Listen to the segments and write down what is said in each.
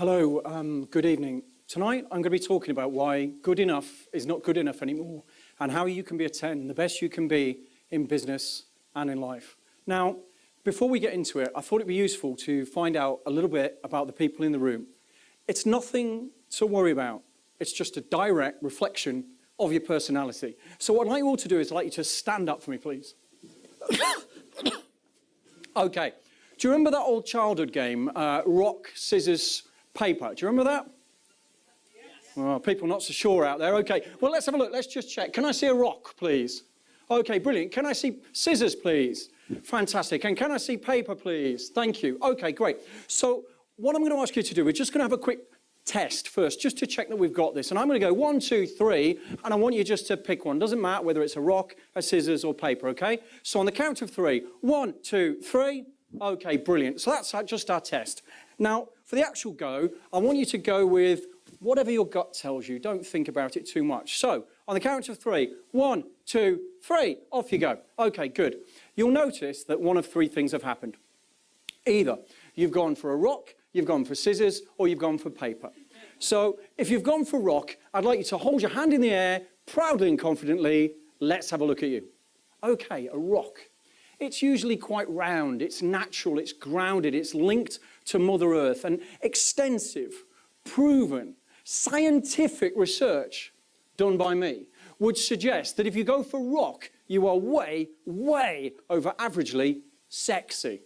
Hello, good evening. Tonight I'm going to be talking about why good enough is not good enough anymore and how you can be a 10, the best you can be in business and in life. Now, before we get into it, I thought it'd be useful to find out a little bit about the people in the room. It's nothing to worry about. It's just a direct reflection of your personality. So what I'd like you all to do is I'd like you to stand up for me, please. Okay. Do you remember that old childhood game, rock, scissors, paper? Do you remember that? Yes. Oh, people not so sure out there. Okay, well, let's have a look. Let's just check. Can I see a rock, please? Okay, brilliant. Can I see scissors, please? Fantastic. And can I see paper, please? Thank you. Okay, great. So what I'm going to ask you to do, we're just going to have a quick test first, just to check that we've got this. And I'm going to go 1, 2, 3, and I want you just to pick one. Doesn't matter whether it's a rock, a scissors, or paper, okay? So on the count of 3, 1, 2, 3. Okay, brilliant. So that's just our test. Now, for the actual go, I want you to go with whatever your gut tells you. Don't think about it too much. So, on the count of 3, 1, 2, 3, off you go. Okay, good. You'll notice that one of 3 things have happened. Either you've gone for a rock, you've gone for scissors, or you've gone for paper. So, if you've gone for rock, I'd like you to hold your hand in the air, proudly and confidently. Let's have a look at you. Okay, a rock. It's usually quite round, it's natural, it's grounded, it's linked to Mother Earth, and extensive, proven, scientific research done by me would suggest that if you go for rock, you are way, way over averagely sexy.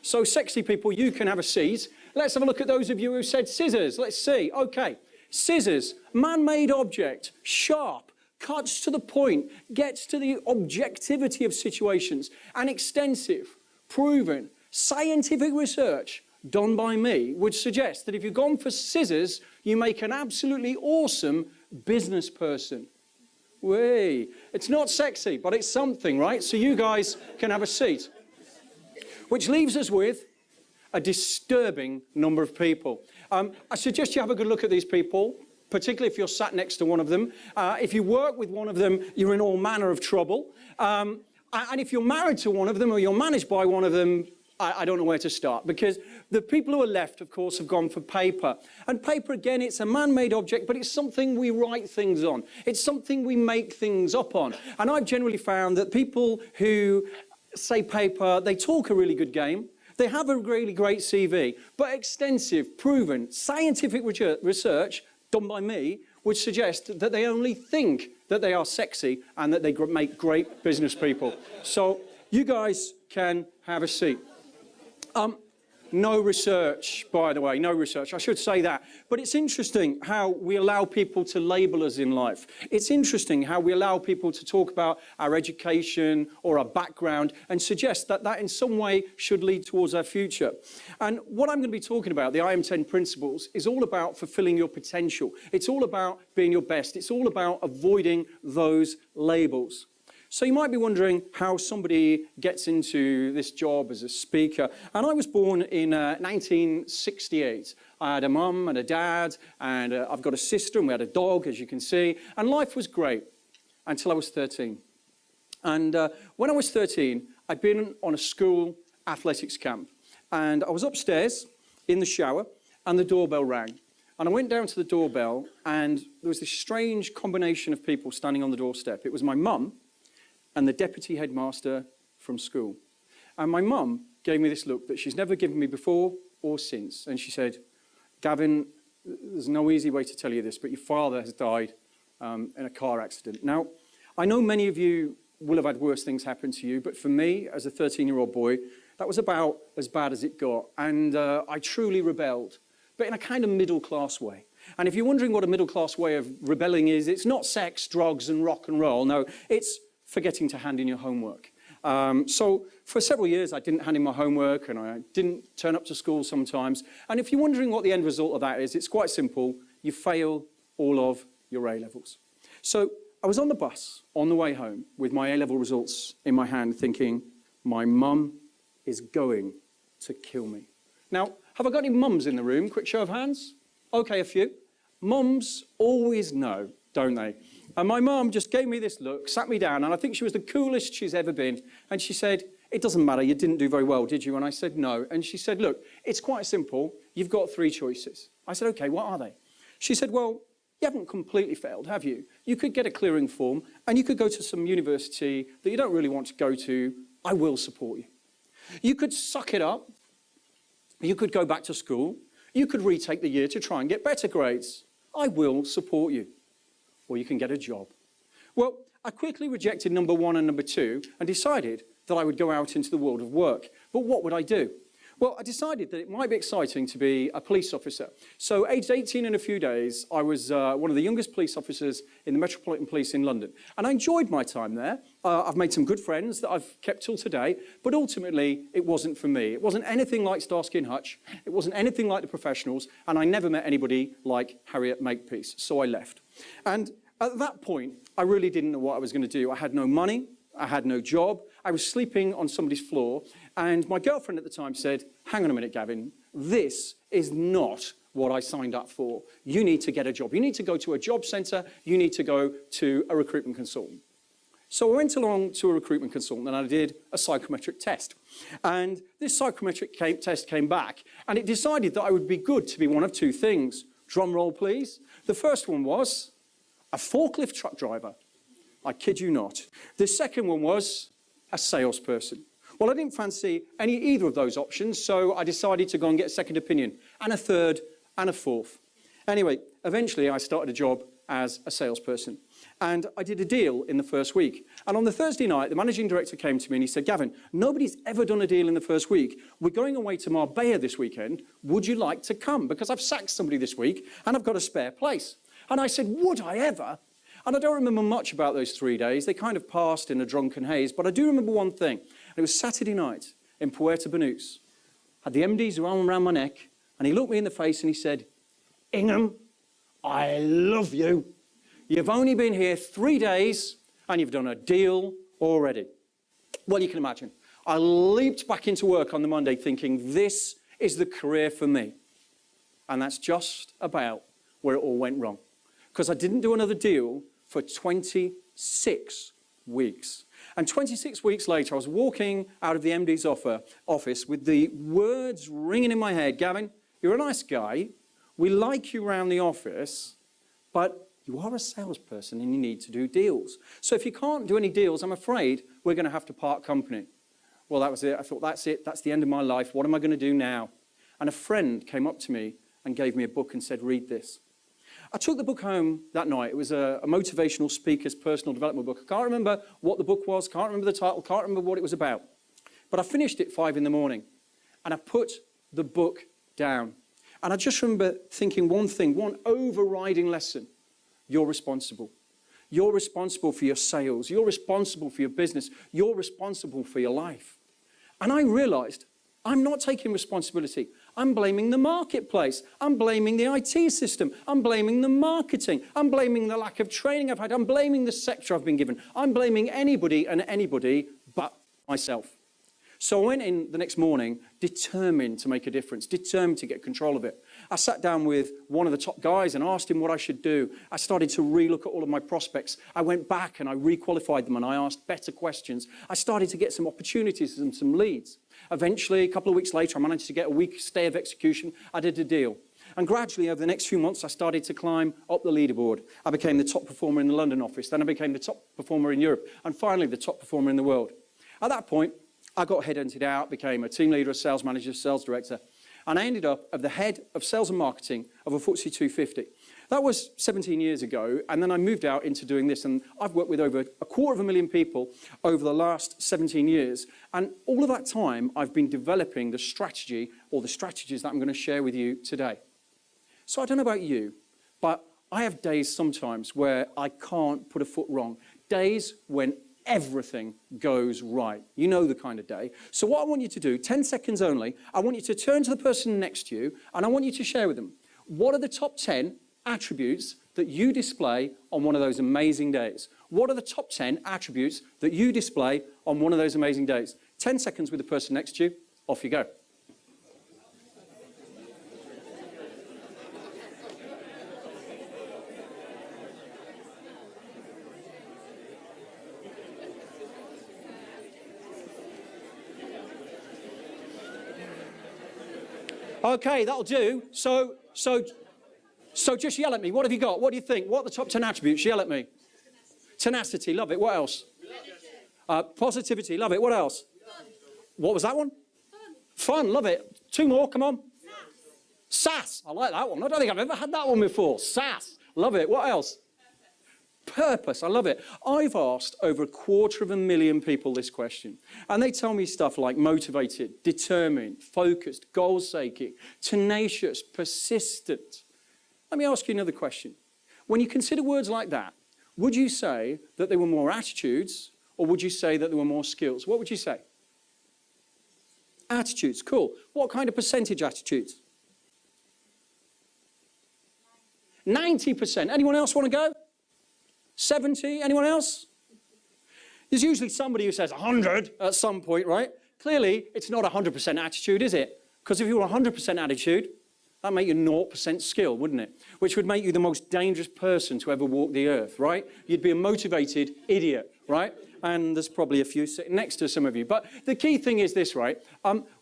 So sexy people, you can have a seat. Let's have a look at those of you who said scissors. Let's see. Okay, scissors, man-made object, sharp, cuts to the point, gets to the objectivity of situations, and extensive, proven, scientific research done by me would suggest that if you've gone for scissors, you make an absolutely awesome business person. Way, it's not sexy, but it's something, right? So you guys can have a seat. Which leaves us with a disturbing number of people. I suggest you have a good look at these people, particularly if you're sat next to one of them. If you work with one of them, you're in all manner of trouble. And if you're married to one of them or you're managed by one of them, I don't know where to start, because the people who are left, of course, have gone for paper. And paper, again, it's a man-made object, but it's something we write things on. It's something we make things up on. And I've generally found that people who say paper, they talk a really good game. They have a really great CV, but extensive, proven, scientific research done by me would suggest that they only think that they are sexy and that they make great business people. So you guys can have a seat. No research, by the way, no research. I should say that. But it's interesting how we allow people to label us in life. It's interesting how we allow people to talk about our education or our background and suggest that that in some way should lead towards our future. And what I'm going to be talking about, the I Am 10 principles, is all about fulfilling your potential. It's all about being your best. It's all about avoiding those labels. So you might be wondering how somebody gets into this job as a speaker. And I was born in 1968. I had a mum and a dad, and I've got a sister, and we had a dog, as you can see. And life was great until I was 13. And when I was 13, I'd been on a school athletics camp. And I was upstairs in the shower, and the doorbell rang. And I went down to the doorbell, and there was this strange combination of people standing on the doorstep. It was my mum and the deputy headmaster from school. And my mum gave me this look that she's never given me before or since. And she said, Gavin, there's no easy way to tell you this, but your father has died in a car accident. Now, I know many of you will have had worse things happen to you, but for me, as a 13-year-old boy, that was about as bad as it got. And I truly rebelled, but in a kind of middle-class way. And if you're wondering what a middle-class way of rebelling is, it's not sex, drugs, and rock and roll. No, it's forgetting to hand in your homework. So for several years, I didn't hand in my homework and I didn't turn up to school sometimes. And if you're wondering what the end result of that is, it's quite simple. You fail all of your A-levels. So I was on the bus on the way home with my A-level results in my hand thinking, my mum is going to kill me. Now, have I got any mums in the room? Quick show of hands. Okay, a few. Mums always know, don't they? And my mum just gave me this look, sat me down, and I think she was the coolest she's ever been. And she said, it doesn't matter, you didn't do very well, did you? And I said, no. And she said, look, it's quite simple. you've got 3 choices. I said, okay, what are they? She said, well, you haven't completely failed, have you? You could get a clearing form and you could go to some university that you don't really want to go to. I will support you. You could suck it up. You could go back to school. You could retake the year to try and get better grades. I will support you. Or you can get a job. Well, I quickly rejected number 1 and number 2 and decided that I would go out into the world of work. But what would I do? Well, I decided that it might be exciting to be a police officer. So aged 18 in a few days, I was one of the youngest police officers in the Metropolitan Police in London. And I enjoyed my time there. I've made some good friends that I've kept till today. But ultimately, it wasn't for me. It wasn't anything like Starsky and Hutch. It wasn't anything like The Professionals. And I never met anybody like Harriet Makepeace. So I left. And at that point, I really didn't know what I was going to do. I had no money. I had no job. I was sleeping on somebody's floor. And my girlfriend at the time said, hang on a minute, Gavin, this is not what I signed up for. You need to get a job. You need to go to a job centre. You need to go to a recruitment consultant. So I went along to a recruitment consultant and I did a psychometric test. And this psychometric test came back and it decided that I would be good to be one of 2 things. Drum roll, please. The first one was a forklift truck driver. I kid you not. The second one was a salesperson. Well, I didn't fancy either of those options, so I decided to go and get a second opinion, and a third, and a fourth. Anyway, eventually I started a job as a salesperson, and I did a deal in the first week. And on the Thursday night, the managing director came to me and he said, Gavin, nobody's ever done a deal in the first week. We're going away to Marbella this weekend. Would you like to come? Because I've sacked somebody this week, and I've got a spare place. And I said, would I ever? And I don't remember much about those 3 days. They kind of passed in a drunken haze, but I do remember one thing. It was Saturday night in Puerto Banús. Had the MD's arm around my neck, and he looked me in the face and he said, Ingham, I love you. You've only been here 3 days, and you've done a deal already. Well, you can imagine. I leaped back into work on the Monday thinking, this is the career for me. And that's just about where it all went wrong. Because I didn't do another deal for 26 weeks. And 26 weeks later, I was walking out of the MD's office with the words ringing in my head, Gavin, you're a nice guy. We like you around the office, but you are a salesperson and you need to do deals. So if you can't do any deals, I'm afraid we're going to have to part company. Well, that was it. I thought, that's it. That's the end of my life. What am I going to do now? And a friend came up to me and gave me a book and said, read this. I took the book home that night. It was a motivational speaker's personal development book. I can't remember what the book was, can't remember the title, can't remember what it was about. But I finished it at 5 in the morning, and I put the book down. And I just remember thinking one thing, one overriding lesson. You're responsible. You're responsible for your sales. You're responsible for your business. You're responsible for your life. And I realized I'm not taking responsibility. I'm blaming the marketplace. I'm blaming the IT system. I'm blaming the marketing. I'm blaming the lack of training I've had. I'm blaming the sector I've been given. I'm blaming anybody and anybody but myself. So I went in the next morning determined to make a difference, determined to get control of it. I sat down with one of the top guys and asked him what I should do. I started to relook at all of my prospects. I went back and I requalified them and I asked better questions. I started to get some opportunities and some leads. Eventually, a couple of weeks later, I managed to get a week's stay of execution. I did a deal. And gradually, over the next few months, I started to climb up the leaderboard. I became the top performer in the London office. Then I became the top performer in Europe. And finally, the top performer in the world. At that point, I got headhunted out, became a team leader, a sales manager, sales director. And I ended up as the head of sales and marketing of a FTSE 250. That was 17 years ago, and then I moved out into doing this, and I've worked with over 250,000 people over the last 17 years, and all of that time, I've been developing the strategy, or the strategies that I'm going to share with you today. So I don't know about you, but I have days sometimes where I can't put a foot wrong, days when everything goes right. You know the kind of day. So what I want you to do, 10 seconds only, I want you to turn to the person next to you, and I want you to share with them, what are the top 10 attributes that you display on one of those amazing days? What are the top 10 attributes that you display on one of those amazing days? 10 seconds with the person next to you. Off you go. Okay, that'll do. So just yell at me. What have you got? What do you think? What are the top 10 attributes? Yell at me. Tenacity, love it. What else? Positivity, love it. What else? What was that one? Fun, love it. 2 more, come on. Sass, I like that one. I don't think I've ever had that one before. Sass, love it. What else? Purpose, I love it. I've asked over 250,000 people this question, and they tell me stuff like motivated, determined, focused, goal-seeking, tenacious, persistent. Let me ask you another question. When you consider words like that, would you say that they were more attitudes, or would you say that there were more skills? What would you say? Attitudes, cool. What kind of percentage attitudes? 90%. Anyone else want to go? 70? Anyone else? There's usually somebody who says 100 at some point, right? Clearly, it's not 100% attitude, is it? Because if you were 100% attitude, that'd make you 0% skill, wouldn't it? Which would make you the most dangerous person to ever walk the earth, right? You'd be a motivated idiot, right? And there's probably a few sitting next to some of you. But the key thing is this, right?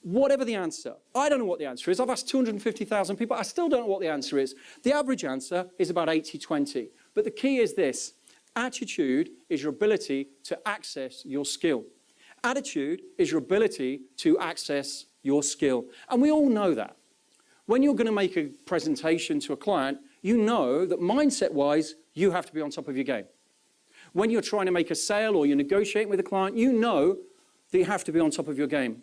Whatever the answer, I don't know what the answer is. I've asked 250,000 people. I still don't know what the answer is. The average answer is about 80-20. But the key is this. Attitude is your ability to access your skill. Attitude is your ability to access your skill. And we all know that. When you're going to make a presentation to a client, you know that mindset-wise, you have to be on top of your game. When you're trying to make a sale or you're negotiating with a client, you know that you have to be on top of your game.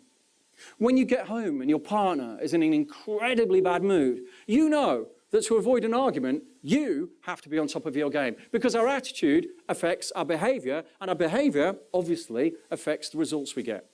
When you get home and your partner is in an incredibly bad mood, you know that to avoid an argument, you have to be on top of your game, because our attitude affects our behavior, and our behavior obviously affects the results we get.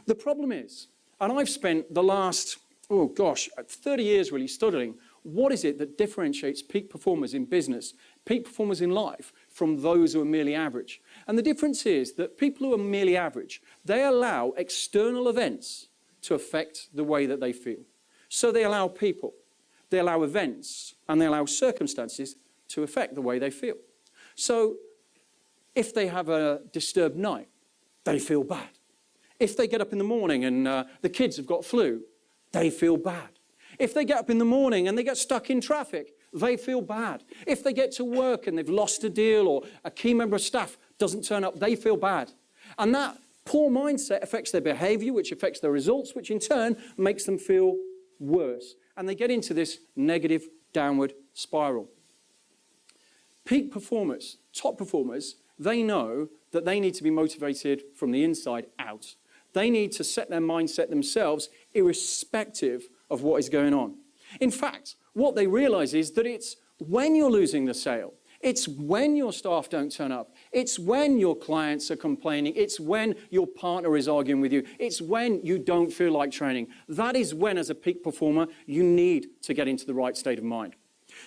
The problem is, and I've spent the last 30 years really studying what is it that differentiates peak performers in business, peak performers in life, from those who are merely average. And the difference is that people who are merely average, they allow external events to affect the way that they feel. So they allow people, they allow events, and they allow circumstances to affect the way they feel. So if they have a disturbed night, they feel bad. If they get up in the morning and the kids have got flu, they feel bad. If they get up in the morning and they get stuck in traffic, they feel bad. If they get to work and they've lost a deal or a key member of staff doesn't turn up, they feel bad. And that poor mindset affects their behavior, which affects their results, which in turn makes them feel worse. And they get into this negative downward spiral. Peak performers, top performers, they know that they need to be motivated from the inside out. They need to set their mindset themselves irrespective of what is going on. In fact, what they realize is that it's when you're losing the sale, it's when your staff don't turn up, it's when your clients are complaining, it's when your partner is arguing with you, it's when you don't feel like training. That is when, as a peak performer, you need to get into the right state of mind.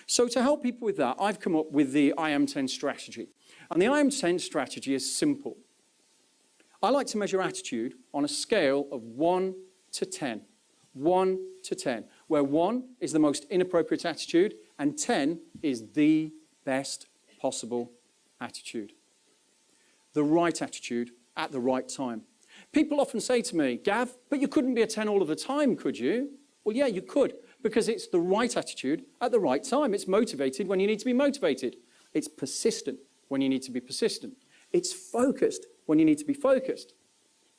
So to help people with that, I've come up with the IM10 strategy. And the IM10 strategy is simple. I like to measure attitude on a scale of 1 to 10. 1 to 10, where 1 is the most inappropriate attitude and 10 is the best possible attitude. The right attitude at the right time. People often say to me, Gav, but you couldn't be a 10 all of the time, could you? Well, yeah, you could, because it's the right attitude at the right time. It's motivated when you need to be motivated. It's persistent when you need to be persistent. It's focused when you need to be focused.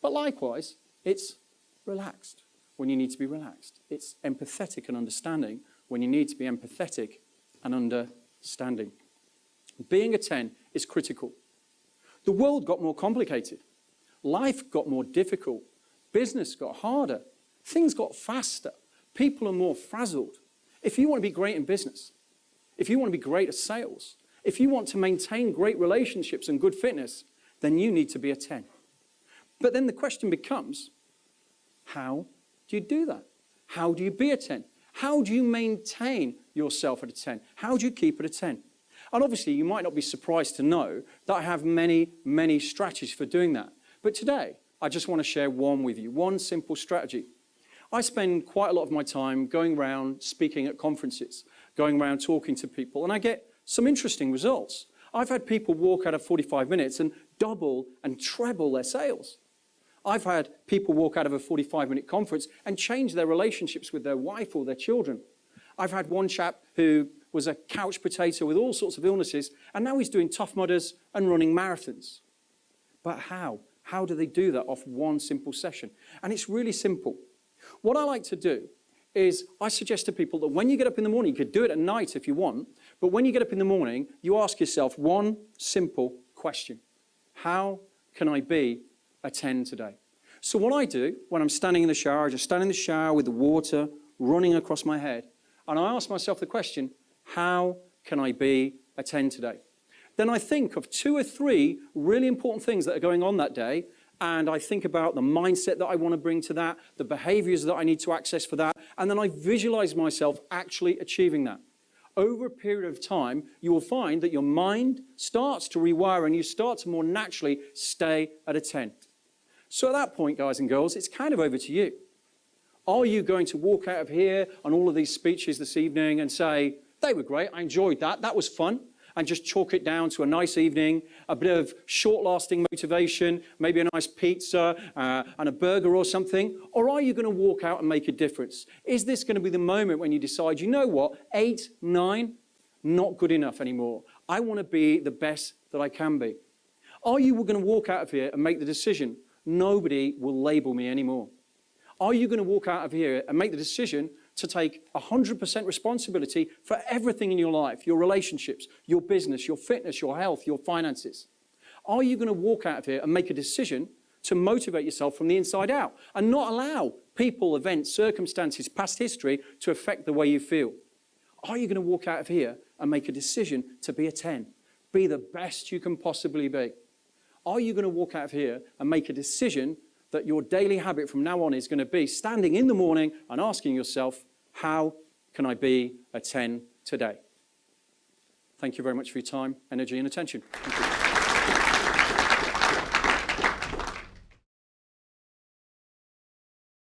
But likewise, it's relaxed when you need to be relaxed. It's empathetic and understanding when you need to be empathetic and understanding. Being a 10 is critical. The world got more complicated. Life got more difficult. Business got harder. Things got faster. People are more frazzled. If you want to be great in business, if you want to be great at sales, if you want to maintain great relationships and good fitness, then you need to be a 10. But then the question becomes, how do you do that? How do you be a 10? How do you maintain yourself at a 10? How do you keep at a 10? And obviously, you might not be surprised to know that I have many, many strategies for doing that. But today, I just want to share one with you, one simple strategy. I spend quite a lot of my time going around speaking at conferences, going around talking to people, and I get some interesting results. I've had people walk out of 45 minutes and double and treble their sales. I've had people walk out of a 45-minute conference and change their relationships with their wife or their children. I've had one chap who was a couch potato with all sorts of illnesses, and now he's doing Tough Mudders and running marathons. But how? How do they do that off one simple session? And it's really simple. What I like to do is I suggest to people that when you get up in the morning, you could do it at night if you want, but when you get up in the morning, you ask yourself one simple question. How can I be a 10 today? So what I do when I'm standing in the shower, I just stand in the shower with the water running across my head, and I ask myself the question, how can I be a 10 today? Then I think of 2 or 3 really important things that are going on that day, and I think about the mindset that I want to bring to that, the behaviors that I need to access for that, and then I visualize myself actually achieving that. Over a period of time, you will find that your mind starts to rewire and you start to more naturally stay at a 10. So at that point, guys and girls, it's kind of over to you. Are you going to walk out of here on all of these speeches this evening and say, they were great, I enjoyed that, that was fun, and just chalk it down to a nice evening, a bit of short-lasting motivation, maybe a nice pizza and a burger or something? Or are you going to walk out and make a difference? Is this going to be the moment when you decide, you know what, 8, 9, not good enough anymore. I want to be the best that I can be. Are you going to walk out of here and make the decision, nobody will label me anymore? Are you going to walk out of here and make the decision to take 100% responsibility for everything in your life, your relationships, your business, your fitness, your health, your finances? Are you going to walk out of here and make a decision to motivate yourself from the inside out and not allow people, events, circumstances, past history to affect the way you feel? Are you going to walk out of here and make a decision to be a 10? Be the best you can possibly be? Are you going to walk out of here and make a decision that your daily habit from now on is going to be standing in the morning and asking yourself, how can I be a 10 today? Thank you very much for your time, energy, and attention. Thank you.